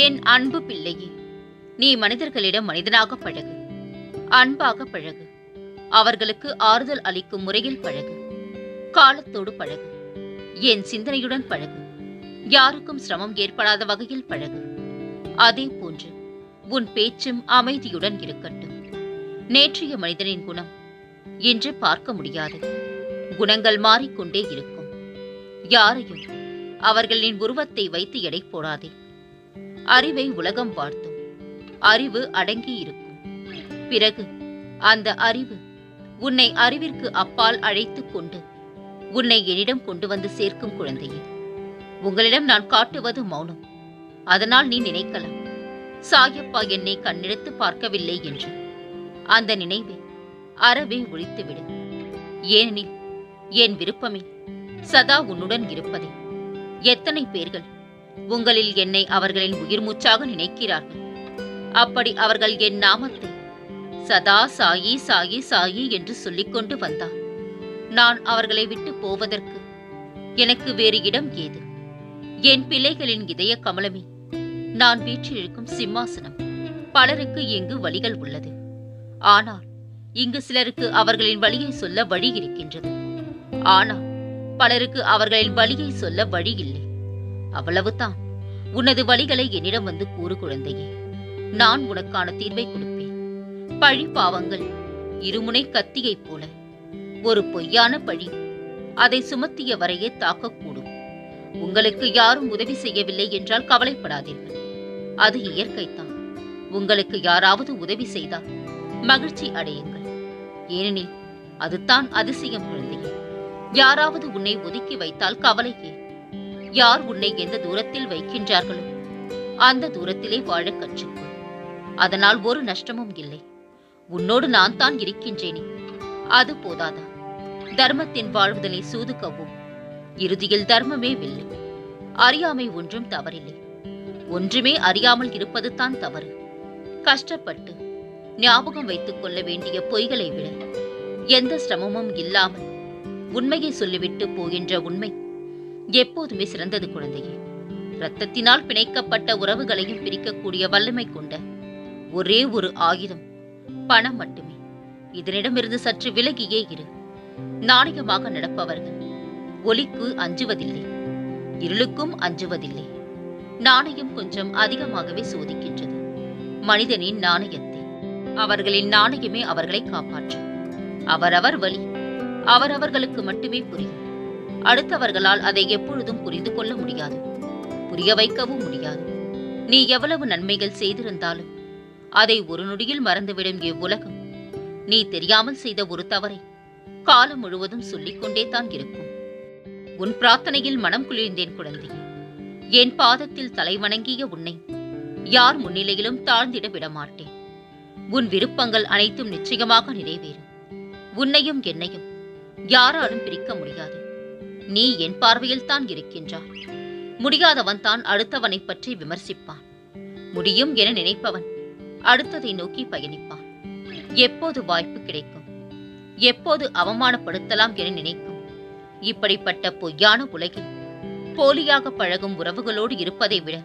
என் அன்பு பிள்ளையே, நீ மனிதர்களிடம் மனிதனாக பழகு, அன்பாக பழகு, அவர்களுக்கு ஆறுதல் அளிக்கும் முறையில் பழகு, காலத்தோடு பழகு, என் சிந்தனையுடன் பழகு, யாருக்கும் சிரமம் ஏற்படாத வகையில் பழகு. அதே போன்று உன் பேச்சும் அமைதியுடன் இருக்கட்டும். நேற்றைய மனிதனின் குணம் இன்று பார்க்க முடியாது. குணங்கள் மாறிக்கொண்டே இருக்கும். யாரையும் அவர்களின் உருவத்தை வைத்து எடை போடாதே. அறிவை உலகம் வாழ்த்தும். அறிவு அடங்கி இருக்கும். பிறகு அந்த அறிவு உன்னை அறிவிற்கு அப்பால் அழைத்துக் கொண்டு உன்னை என்னிடம் கொண்டு வந்து சேர்க்கும் குழந்தையே. உங்களிடம் நான் காட்டுவது மௌனம். அதனால் நீ நினைக்கலாம், சாயப்பா என்னை கண்ணெடுத்து பார்க்கவில்லை என்று. அந்த நினைவை அறவே ஒழித்துவிடு. ஏனெனில் என் விருப்பமே சதா உன்னுடன் இருப்பதே. எத்தனை பேர்கள் உங்களில் என்னை அவர்களின் உயிர் மூச்சாக நினைக்கிறார்கள். அப்படி அவர்கள் என் நாமத்தை சதா சாயி சாயி சாயி என்று சொல்லிக்கொண்டு வந்தார். நான் அவர்களை விட்டு போவதற்கு எனக்கு வேறு இடம் ஏது? என் பிள்ளைகளின் இதய கமலமே, நான் வீற்றிருக்கும் சிம்மாசனம். பலருக்கு இங்கு வழிகள் உள்ளது. ஆனால் இங்கு சிலருக்கு அவர்களின் வழியை சொல்ல வழி இருக்கின்றது. ஆனால் பலருக்கு அவர்களின் வழியை சொல்ல வழி இல்லை. அவ்வளவுதான். உனது வழிகளை என்னிடம் வந்து கூறு குழந்தையே. நான் உனக்கான தீர்வை கொடுப்பேன். பழி பாவங்கள் இருமுனை கத்தியைப் போல. ஒரு பொய்யான பழி அதை சுமத்திய வரையே தாக்கக்கூடும். உங்களுக்கு யாரும் உதவி செய்யவில்லை என்றால் கவலைப்படாதீர்கள். அது இயற்கைத்தான். உங்களுக்கு யாராவது உதவி செய்தால் மகிழ்ச்சி அடையுங்கள். ஏனெனில் அதுதான் அதிசயம் குழந்தையே. யாராவது உன்னை ஒதுக்கி வைத்தால் கவலையே. யார் உன்னை எந்த தூரத்தில் வைக்கின்றார்களோ அந்த தூரத்திலே வாழ கற்றுக்கொள். அதனால் ஒரு நஷ்டமும் இல்லை. உன்னோடு நான் தான் இருக்கின்றேனே, அது போதாதா? தர்மத்தின் வாழ்வுதலை சூதுக்கவும் இறுதியில் தர்மமே வெல்லும். அறியாமை ஒன்றும் தவறில்லை. ஒன்றுமே அறியாமல் இருப்பது தான் தவறு. கஷ்டப்பட்டு ஞாபகம் வைத்துக் கொள்ள வேண்டிய பொய்களை விட எந்த சிரமமும் இல்லாமல் உண்மையை சொல்லிவிட்டு போகின்ற உண்மை எப்போதுமே சிறந்தது குழந்தையே. இரத்தத்தினால் பிணைக்கப்பட்ட உறவுகளையும் பிரிக்கக்கூடிய வல்லமை கொண்ட ஒரே ஒரு ஆயுதம் பணம் மட்டுமே. இதனிடமிருந்து சற்று விலகியே இரு. நாணயமாக நடப்பவர்கள் ஒளிக்கு அஞ்சுவதில்லை, இருளுக்கும் அஞ்சுவதில்லை. நாணயம் கொஞ்சம் அதிகமாகவே சோதிக்கின்றது மனிதனின் நாணயத்தை. அவர்களின் நாணயமே அவர்களை காப்பாற்றும். அவரவர் வழி அவரவர்களுக்கு மட்டுமே புரியும். அடுத்தவர்களால் அதை எப்பொழுதும் புரிந்து கொள்ள முடியாது, புரிய வைக்கவும் முடியாது. நீ எவ்வளவு நன்மைகள் செய்திருந்தாலும் அதை ஒரு நொடியில் மறந்துவிடும் இவ்வுலகம் நீ தெரியாமல் செய்த ஒரு தவறை காலம் முழுவதும் சொல்லிக்கொண்டே தான் இருக்கும். உன் பிரார்த்தனையில் மனம் குளிர்ந்தேன் குழந்தையே. என் பாதத்தில் தலை வணங்கிய உன்னை யார் முன்னிலையிலும் தாழ்ந்திட விடமாட்டேன். உன் விருப்பங்கள் அனைத்தும் நிச்சயமாக நிறைவேறும். உன்னையும் என்னையும் யாராலும் பிரிக்க முடியாது. நீ என் பார்வையில் தான் இருக்கின்றாய். முடியாதவன் தான் அடுத்தவனை பற்றி விமர்சிப்பான். முடியும் என நினைப்பவன் அடுத்ததை நோக்கி பயணிப்பான். எப்போது வாய்ப்பு கிடைக்கும், எப்போது அவமானப்படுத்தலாம் என நினைக்கும். இப்படிப்பட்ட பொய்யான உலகில் போலியாக பழகும் உறவுகளோடு இருப்பதை விட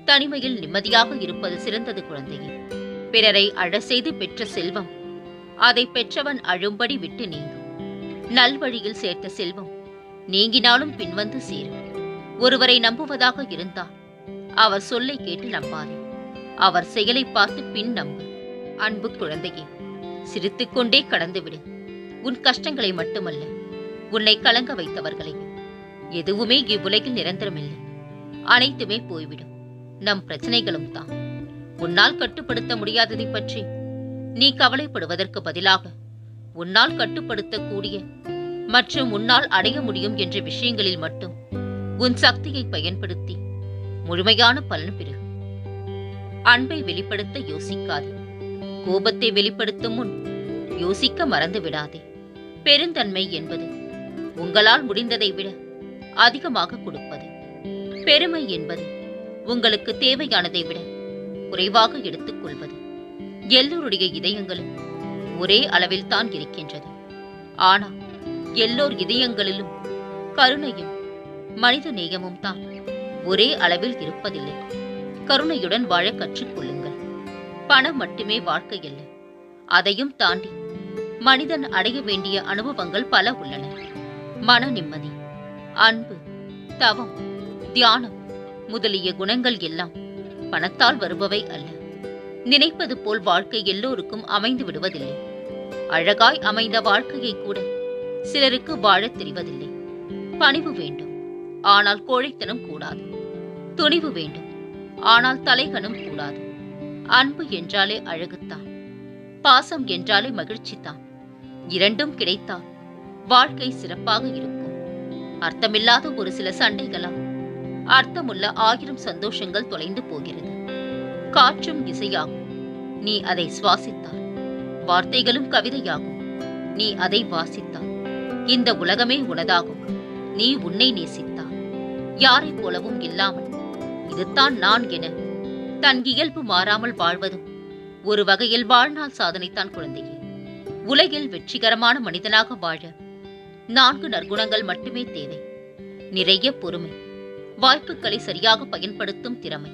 தனிமையில் நிம்மதியாக இருப்பது சிறந்தது குழந்தையே. பிறரை அழ செய்து பெற்ற செல்வம் அதை பெற்றவன் அழும்படி விட்டு நீங்கும். நல்வழியில் சேர்த்த செல்வம் நீங்கினாலும் பின்வந்து சேரும். ஒருவரை நம்புவதாக இருந்தால் அவர் சொல்லை கேட்டு நம்பாதே, அவர் செயலை பார்த்து பின் நம்பு. அன்பு குழந்தையே, சிரித்துக்கொண்டே கடந்துவிடு. உன் கஷ்டங்களை மட்டுமல்ல, உன்னை கலங்க வைத்தவர்களையும். எதுவுமே இவ்வுலகில் நிரந்தரமில்லை. அனைத்துமே போய்விடும். நம் பிரச்சனைகளும் தான். உன்னால் கட்டுப்படுத்த முடியாததை பற்றி நீ கவலைப்படுவதற்கு பதிலாக உன்னால் கட்டுப்படுத்தக்கூடிய மற்றும் உன்னால் அடைய முடியும் என்ற விஷயங்களில் மட்டும் உன் சக்தியை பயன்படுத்தி முழுமையான பலன் பெறு. அன்பை வெளிப்படுத்த யோசிக்காதே. கோபத்தை வெளிப்படுத்தும் முன் யோசிக்க மறந்து விடாதே. பெருந்தன்மை என்பது உங்களால் முடிந்ததை விட அதிகமாக கொடுப்பது. பெருமை என்பது உங்களுக்கு தேவையானதை விட குறைவாக எடுத்துக் கொள்வது. எல்லோருடைய இதயங்களும் ஒரே அளவில் தான் இருக்கின்றது. ஆனால் எல்லோர் இதயங்களிலும் கருணையும் மனித நேயமும் தான் ஒரே அளவில் இருப்பதில்லை. கருணையுடன் வாழ கற்றுக்கொள்ளுங்கள். பணம் மட்டுமே வாழ்க்கை அல்ல, அதையும் தாண்டி மனிதன் அடைய வேண்டிய அனுபவங்கள் பல உள்ளன. மன நிம்மதி, அன்பு, தவம், தியானம் முதலிய குணங்கள் எல்லாம் பணத்தால் வருபவை அல்ல. நினைப்பது போல் வாழ்க்கை எல்லோருக்கும் அமைந்து விடுவதில்லை. அழகாய் அமைந்த வாழ்க்கையை கூட சிலருக்கு வாழத் தெரிவதில்லை. பணிவு வேண்டும், ஆனால் கோழைத்தனம் கூடாது. துணிவு வேண்டும், ஆனால் தலைகனம் கூடாது. அன்பு என்றாலே அழகுத்தான், பாசம் என்றாலே மகிழ்ச்சித்தான். இரண்டும் கிடைத்தால் வாழ்க்கை சிறப்பாக இருக்கும். அர்த்தமில்லாத ஒரு சில சண்டைகளால் அர்த்தமுள்ள 1000 சந்தோஷங்கள் தொலைந்து போகிறது. காற்றும் இசையாகும், நீ அதை சுவாசித்தால். வார்த்தைகளும் கவிதையாகும், நீ அதை வாசித்தால். இந்த உலகமே உனதாகும், நீ உன்னை நேசித்தால். யாரைப் போலவும் இல்லாமல் இதுதான் நான் என தன் இயல்பு மாறாமல் வாழ்வதும் ஒரு வகையில் வாழ்நாள் சாதனைத்தான் குழந்தையே. உலகில் வெற்றிகரமான மனிதனாக வாழ 4 நற்குணங்கள் மட்டுமே தேவை. நிறைய பொறுமை, வாய்ப்புகளை சரியாக பயன்படுத்தும் திறமை,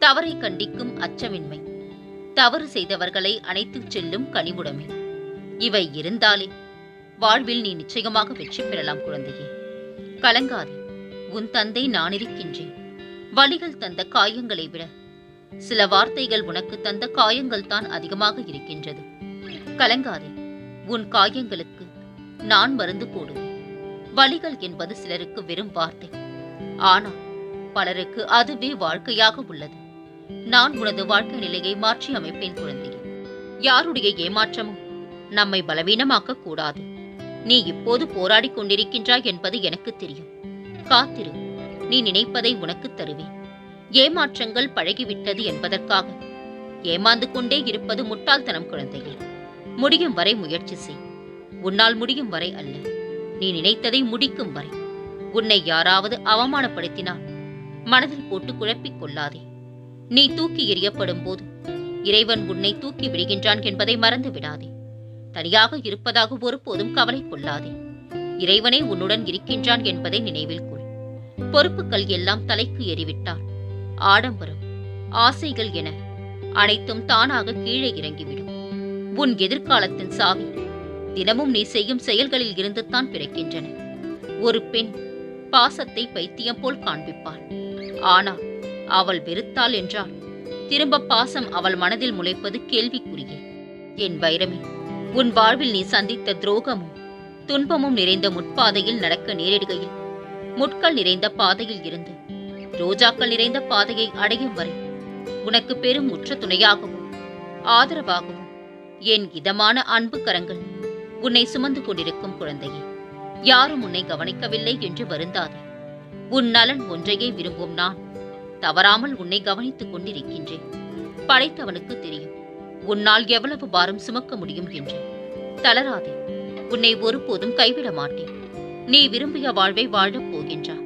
தவறை கண்டிக்கும் அச்சமின்மை, தவறு செய்தவர்களை அணைத்துச் செல்லும் கனிவுடைமை. இவை இருந்தாலே வாழ்வில் நீ நிச்சயமாக வெற்றி பெறலாம் குழந்தையே. கலங்காதே, உன் தந்தை நான் இருக்கின்றேன். வலிகள் தந்த காயங்களை விட சில வார்த்தைகள் உனக்கு தந்த காயங்கள் தான் அதிகமாக இருக்கின்றது. கலங்காதே, உன் காயங்களுக்கு நான் மருந்து போடுவேன். வலிகள் என்பது சிலருக்கு வெறும் வார்த்தை, ஆனால் பலருக்கு அதுவே வாழ்க்கையாக உள்ளது. நான் உனது வாழ்க்கை நிலையை மாற்றி அமைப்பேன் குழந்தையே. யாருடைய ஏமாற்றமும் நம்மை பலவீனமாக்க கூடாது. நீ இப்போது போராடி கொண்டிருக்கின்றாய் என்பது எனக்கு தெரியும். காத்திரு, நீ நினைப்பதை உனக்கு தருவேன். ஏமாற்றங்கள் பழகிவிட்டது என்பதற்காக ஏமாந்து கொண்டே இருப்பது முட்டாள்தனம் குழந்தையே. முடியும் வரை முயற்சி செய். உன்னால் முடியும் வரை அல்ல, நீ நினைத்ததை முடிக்கும் வரை. உன்னை யாராவது அவமானப்படுத்தினால் மனதில் போட்டு குழப்பிக் கொள்ளாதே. நீ தூக்கி எறியப்படும் போது இறைவன் உன்னை தூக்கி விடுகின்றான் என்பதை மறந்து விடாதே. தனியாக இருப்பதாக ஒருபோதும் கவலை கொள்ளாதே. இறைவனே உன்னுடன் இருக்கின்றான் என்பதை நினைவில் கொள். பொறுப்புகள் எல்லாம் தலைக்கு ஏறிவிட்டால் ஆடம்பரம், ஆசைகள் என அனைத்தும் தானாக கீழே இறங்கிவிடும். உன் எதிர்காலத்தின் சாவி தினமும் நீ செய்யும் செயல்களில் இருந்துதான் பிறக்கின்றன. ஒரு பெண் பாசத்தை பைத்தியம் போல் காண்பிப்பாள். ஆனால் அவள் வெறுத்தாள் என்றால் திரும்ப பாசம் அவள் மனதில் முளைப்பது கேள்விக்குரியே. என் வைரமே, உன் வாழ்வில் நீ சந்தித்த துரோகமும் துன்பமும் நிறைந்த முட்பாதையில் நடக்க நேரிடுகையில் முட்கள் நிறைந்த பாதையில் இருந்து ரோஜாக்கள் நிறைந்த பாதையை அடையும் வரை உனக்கு பெரும் உற்ற துணையாகவும் ஆதரவாகவும் என் இதமான அன்பு கரங்கள் உன்னை சுமந்து கொண்டிருக்கும் குழந்தையே. யாரும் உன்னை கவனிக்கவில்லை என்று வருந்தாதே. உன் நலன் ஒன்றையே விரும்பும் நான் தவறாமல் உன்னை கவனித்துக் கொண்டிருக்கின்றேன். படைத்தவனுக்கு தெரியும் உன்னால் எவ்வளவு பாரம் சுமக்க முடியும் என்று. தளராதே, உன்னை ஒருபோதும் கைவிட மாட்டேன். நீ விரும்பிய வாழ்வை வாழப் போகின்றாய்.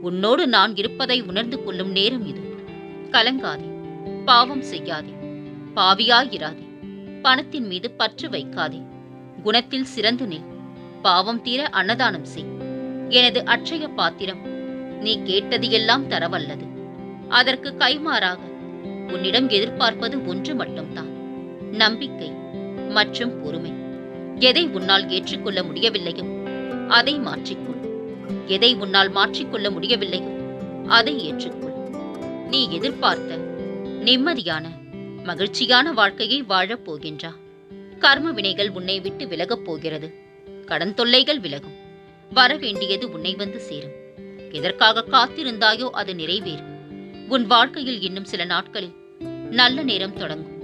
உன்னோடு நான் இருப்பதை உணர்ந்து கொள்ளும் நேரம் இது. கலங்காதே, பாவம் செய்யாதே, பாவியாயிராதே. பணத்தின் மீது பற்று வைக்காதே. குணத்தில் சிறந்து நில். பாவம் தீர அன்னதானம் செய். எனது அட்சய பாத்திரம் நீ கேட்டது எல்லாம் தரவல்லது. அதற்கு கைமாறாக உன்னிடம் எதிர்பார்ப்பது ஒன்று மட்டும்தான், நம்பிக்கை மற்றும் பொறுமை. எதை உன்னால் ஏற்றுக்கொள்ள முடியவில்லையோ அதை மாற்றிக்கொள். எதை உன்னால் மாற்றிக்கொள்ள முடியவில்லையோ அதை ஏற்றுக்கொள். நீ எதிர்பார்த்த நிம்மதியான மகிழ்ச்சியான வாழ்க்கையை வாழப் போகின்றா. கர்ம வினைகள் உன்னை விட்டு விலகப் போகிறது. கடன் தொல்லைகள் விலகும். வரவேண்டியது உன்னை வந்து சேரும். எதற்காக காத்திருந்தாயோ அது நிறைவேறும். உன் வாழ்க்கையில் இன்னும் சில நாட்களில் நல்ல நேரம் தொடங்கும்.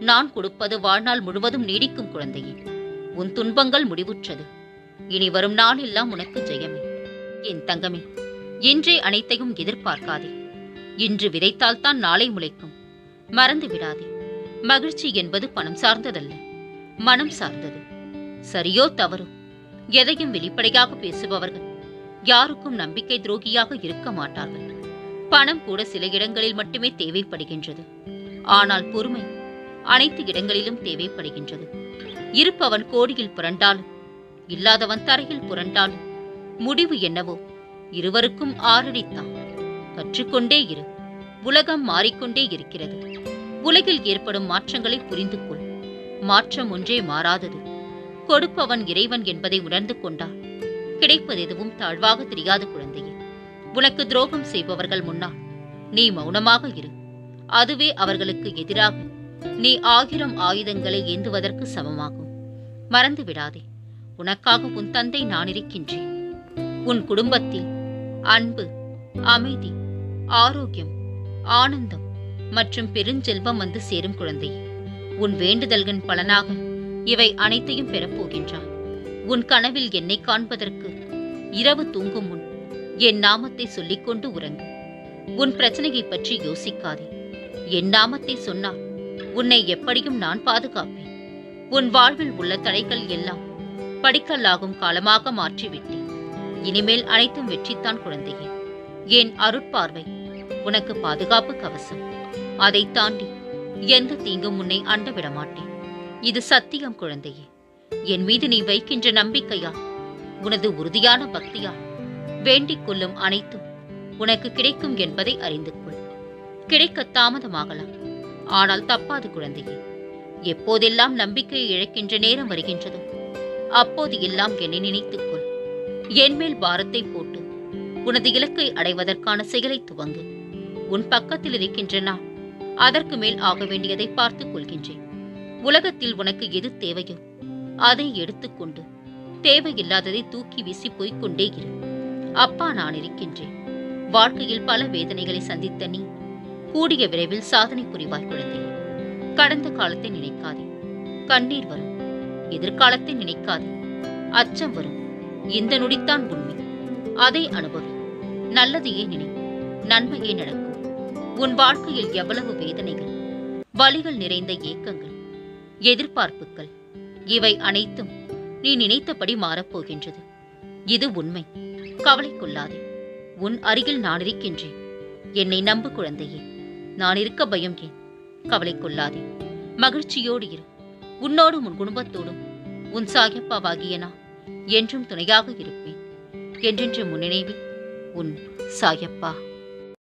நான் கொடுப்பது வாழ்நாள் முழுவதும் நீடிக்கும் குழந்தையே. உன் துன்பங்கள் முடிவுற்றது. இனி வரும் நாளெல்லாம் உனக்கு ஜெயமே. என் தங்கமே, இன்றே அனைத்தையும் எதிர்பார்க்காதே. இன்று விதைத்தால்தான் நாளை முளைக்கும். மறந்து விடாதே, மகிழ்ச்சி என்பது பணம் சார்ந்ததல்ல, மனம் சார்ந்தது. சரியோ தவறோ எதையும் வெளிப்படையாக பேசுபவர்கள் யாருக்கும் நம்பிக்கை துரோகியாக இருக்க மாட்டார்கள். பணம் கூட சில இடங்களில் மட்டுமே தேவைப்படுகின்றது. ஆனால் பொறுமை அனைத்து இடங்களிலும் தேவைப்படுகின்றது. இருப்பவன் கோடியில் புரண்டாலும் இல்லாதவன் தரையில் புரண்டாலும் முடிவு என்னவோ இருவருக்கும் ஆறடித்தான். கற்றுக்கொண்டே இரு. உலகம் மாறிக்கொண்டே இருக்கிறது. உலகில் ஏற்படும் மாற்றங்களை புரிந்து கொள். மாற்றம் ஒன்றே மாறாதது. கொடுப்பவன் இறைவன் என்பதை உணர்ந்து கொண்டால் கிடைப்பது எதுவும் தாழ்வாக தெரியாது குழந்தையே. உனக்கு துரோகம் செய்பவர்கள் முன்னால் நீ மௌனமாக இரு. அதுவே அவர்களுக்கு எதிராக நீ 1000 ஆயுதங்களை ஏந்துவதற்கு சமமாகும். மறந்து விடாதே, உனக்காக உன் தந்தை நான் இருக்கின்றேன். உன் குடும்பத்தில் அன்பு, அமைதி, ஆரோக்கியம், ஆனந்தம் மற்றும் பெருஞ்செல்வம் வந்து சேரும் குழந்தையே. உன் வேண்டுதல்களின் பலனாக இவை அனைத்தையும் பெறப்போகின்றாய். உன் கனவில் என்னை காண்பதற்கு இரவு தூங்கும் முன் என் நாமத்தை சொல்லிக்கொண்டு உறங்கு. உன் பிரச்சனையை பற்றி யோசிக்காதே. என் நாமத்தை சொன்னால் உன்னை எப்படியும் நான் பாதுகாப்பேன். உன் வாழ்வில் உள்ள தடைகள் எல்லாம் படிக்கல்லாகும் காலமாக மாற்றிவிட்டேன். இனிமேல் அனைத்தும் வெற்றித்தான் குழந்தையே. என் அருட்பார்வை உனக்கு பாதுகாப்பு கவசம். அதை தாண்டி எந்த தீங்கும் உன்னை அண்ட விடமாட்டேன். இது சத்தியம் குழந்தையே. என் மீது நீ வைக்கின்ற நம்பிக்கையா, உனது உறுதியான பக்தியா, வேண்டிக் கொள்ளும் அனைத்தும் உனக்கு கிடைக்கும் என்பதை அறிந்து கொள். கிடைக்க தாமதமாகலாம், ஆனால் தப்பாது குழந்தையே. எப்போதெல்லாம் நம்பிக்கையை இழக்கின்ற நேரம் வருகின்றதோ அப்போது எல்லாம் என்னை நினைத்துக் கொள். என் மேல் பாரத்தை போட்டு உனது இலக்கை அடைவதற்கான செயலை துவங்கு. உன் பக்கத்தில் இருக்கின்ற நான் அதற்கு மேல் ஆக வேண்டியதை பார்த்துக் கொள்கின்றேன். உலகத்தில் உனக்கு எது தேவையோ அதை எடுத்துக்கொண்டு தேவையில்லாததை தூக்கி வீசி போய்கொண்டே இரு. அப்பா நான் இருக்கின்றேன். வாழ்க்கையில் பல வேதனைகளை சந்தித்த நீ கூடிய விரைவில் சாதனை புரிவாய் குழந்தையே. கடந்த காலத்தை நினைக்காதே, கண்ணீர் வரும். எதிர்காலத்தை நினைக்காதே, அச்சம் வரும். இந்த நொடித்தான் உண்மை, அதை அனுபவி. நல்லதையே நினை, நன்மையே நடக்கும். உன் வாழ்க்கையில் எவ்வளவு வேதனைகள், வலிகள் நிறைந்த ஏக்கங்கள், எதிர்பார்ப்புகள், இவை அனைத்தும் நீ நினைத்தபடி மாறப்போகின்றது. இது உண்மை. கவலை கொள்ளாதே. உன் அருகில் நான் இருக்கின்றேன். என்னை நம்பு குழந்தையே. நான் இருக்க பயம் ஏன்? கவலை கொள்ளாதே. மகிழ்ச்சியோடு இரு. உன்னோடும் உன் குடும்பத்தோடும் உன் சாயப்பாவாகிய நான் என்றும் துணையாக இருப்பேன். என்றென்று முன்னினைவில் உன் சாயப்பா.